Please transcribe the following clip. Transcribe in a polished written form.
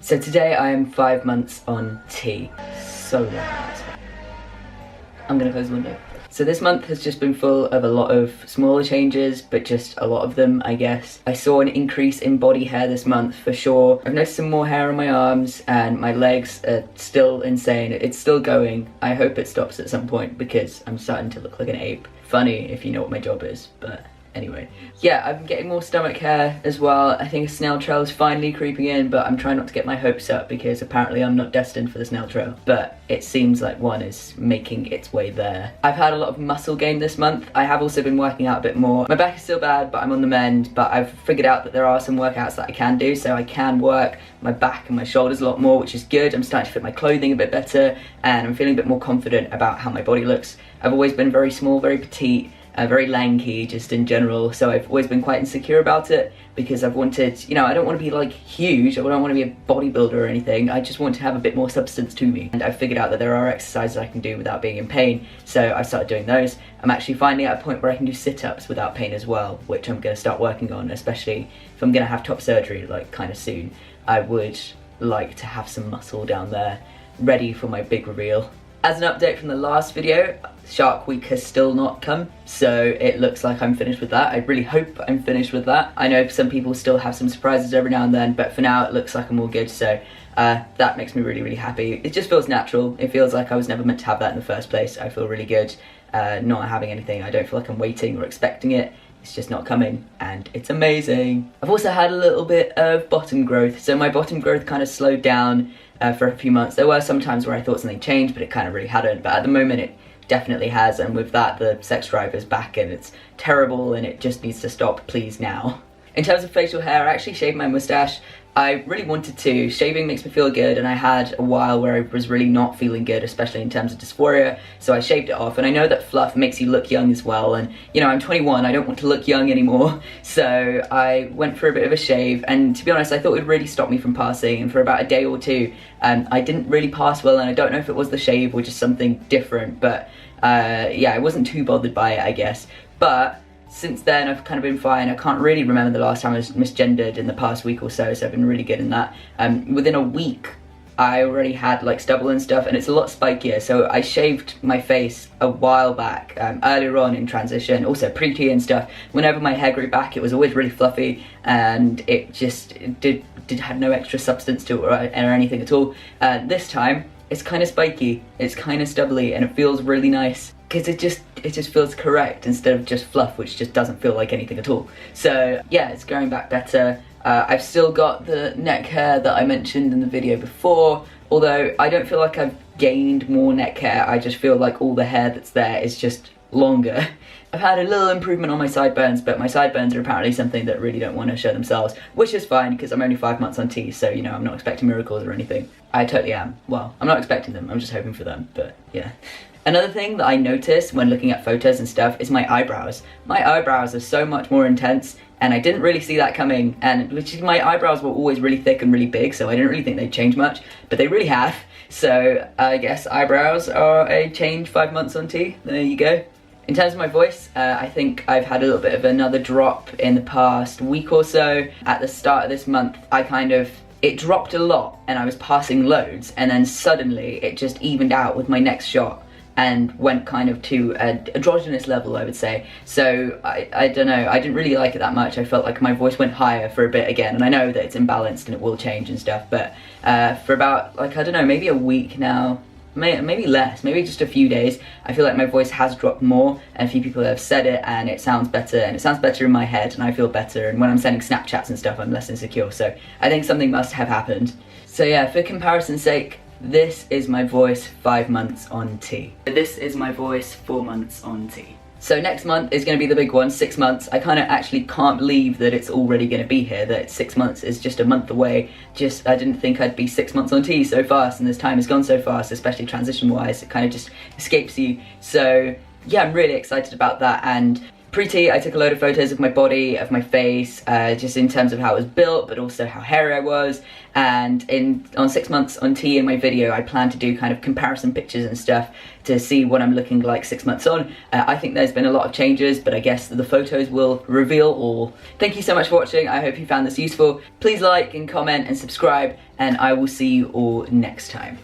So today I am 5 months on T. So long. I'm gonna close the window. So this month has just been full of a lot of smaller changes, but just a lot of them, I guess. I saw an increase in body hair this month for sure. I've noticed some more hair on my arms, and my legs are still insane. It's still going. I hope it stops at some point because I'm starting to look like an ape. Funny if you know what my job is, but anyway. Yeah, I've been getting more stomach hair as well. I think a snail trail is finally creeping in, but I'm trying not to get my hopes up because apparently I'm not destined for the snail trail. But it seems like one is making its way there. I've had a lot of muscle gain this month. I have also been working out a bit more. My back is still bad, but I'm on the mend. But I've figured out that there are some workouts that I can do, so I can work my back and my shoulders a lot more, which is good. I'm starting to fit my clothing a bit better, and I'm feeling a bit more confident about how my body looks. I've always been very small, very petite, very lanky just in general, so I've always been quite insecure about it because I've wanted, you know, I don't want to be like huge, I don't want to be a bodybuilder or anything, I just want to have a bit more substance to me. And I've figured out that there are exercises I can do without being in pain, so I've started doing those. I'm actually finally at a point where I can do sit-ups without pain as well, which I'm going to start working on, especially if I'm going to have top surgery like kind of soon. I would like to have some muscle down there ready for my big reveal. As an update from the last video, Shark Week has still not come, so it looks like I'm finished with that. I really hope I'm finished with that. I know some people still have some surprises every now and then, but for now it looks like I'm all good, so that makes me really, really happy. It just feels natural. It feels like I was never meant to have that in the first place. I feel really good not having anything. I don't feel like I'm waiting or expecting it. It's just not coming, and it's amazing. I've also had a little bit of bottom growth, so my bottom growth kind of slowed down for a few months. There were some times where I thought something changed, but it kind of really hadn't. But at the moment it definitely has, and with that the sex drive is back, and it's terrible, and it just needs to stop, please, now. In terms of facial hair, I actually shaved my moustache. I really wanted to. Shaving makes me feel good, and I had a while where I was really not feeling good, especially in terms of dysphoria, so I shaved it off. And I know that fluff makes you look young as well, and you know, I'm 21, I don't want to look young anymore, so I went for a bit of a shave, and to be honest, I thought it would really stop me from passing, and for about a day or two, I didn't really pass well, and I don't know if it was the shave or just something different, but yeah, I wasn't too bothered by it, I guess. But since then I've kind of been fine. I can't really remember the last time I was misgendered in the past week or so, so I've been really good in that. Within a week I already had like stubble and stuff, and it's a lot spikier, so I shaved my face a while back, earlier on in transition, also pre-T and stuff. Whenever my hair grew back it was always really fluffy, and it just had no extra substance to it or anything at all. This time it's kind of spiky, it's kind of stubbly, and it feels really nice because it just feels correct instead of just fluff, which just doesn't feel like anything at all. So yeah, it's growing back better. I've still got the neck hair that I mentioned in the video before, although I don't feel like I've gained more neck hair. I just feel like all the hair that's there is just longer. I've had a little improvement on my sideburns, but my sideburns are apparently something that really don't want to show themselves, which is fine because I'm only 5 months on T, so you know, I'm not expecting miracles or anything. I totally am. Well, I'm not expecting them, I'm just hoping for them, but yeah. Another thing that I noticed when looking at photos and stuff is my eyebrows. My eyebrows are so much more intense, and I didn't really see that coming, and which is, my eyebrows were always really thick and really big, so I didn't really think they'd change much, but they really have. So I guess eyebrows are a change 5 months on T. There you go. In terms of my voice, I think I've had a little bit of another drop in the past week or so. At the start of this month, it dropped a lot and I was passing loads, and then suddenly it just evened out with my next shot and went kind of to an androgynous level, I would say. So I don't know, I didn't really like it that much. I felt like my voice went higher for a bit again, and I know that it's imbalanced and it will change and stuff, but for about, like, I don't know, maybe a week now, maybe less, maybe just a few days, I feel like my voice has dropped more, and a few people have said it, and it sounds better, and it sounds better in my head, and I feel better, and when I'm sending Snapchats and stuff, I'm less insecure, so I think something must have happened. So yeah, for comparison's sake, this is my voice 5 months on T. This is my voice 4 months on T. So next month is going to be the big one, 6 months. I kind of actually can't believe that it's already going to be here, that 6 months is just a month away. I didn't think I'd be 6 months on T so fast, and this time has gone so fast, especially transition-wise. It kind of just escapes you. So yeah, I'm really excited about that, and Pre-T, I took a load of photos of my body, of my face, just in terms of how it was built, but also how hairy I was. And on 6 months on T in my video, I plan to do kind of comparison pictures and stuff to see what I'm looking like 6 months on. I think there's been a lot of changes, but I guess the photos will reveal all. Thank you so much for watching. I hope you found this useful. Please like and comment and subscribe, and I will see you all next time.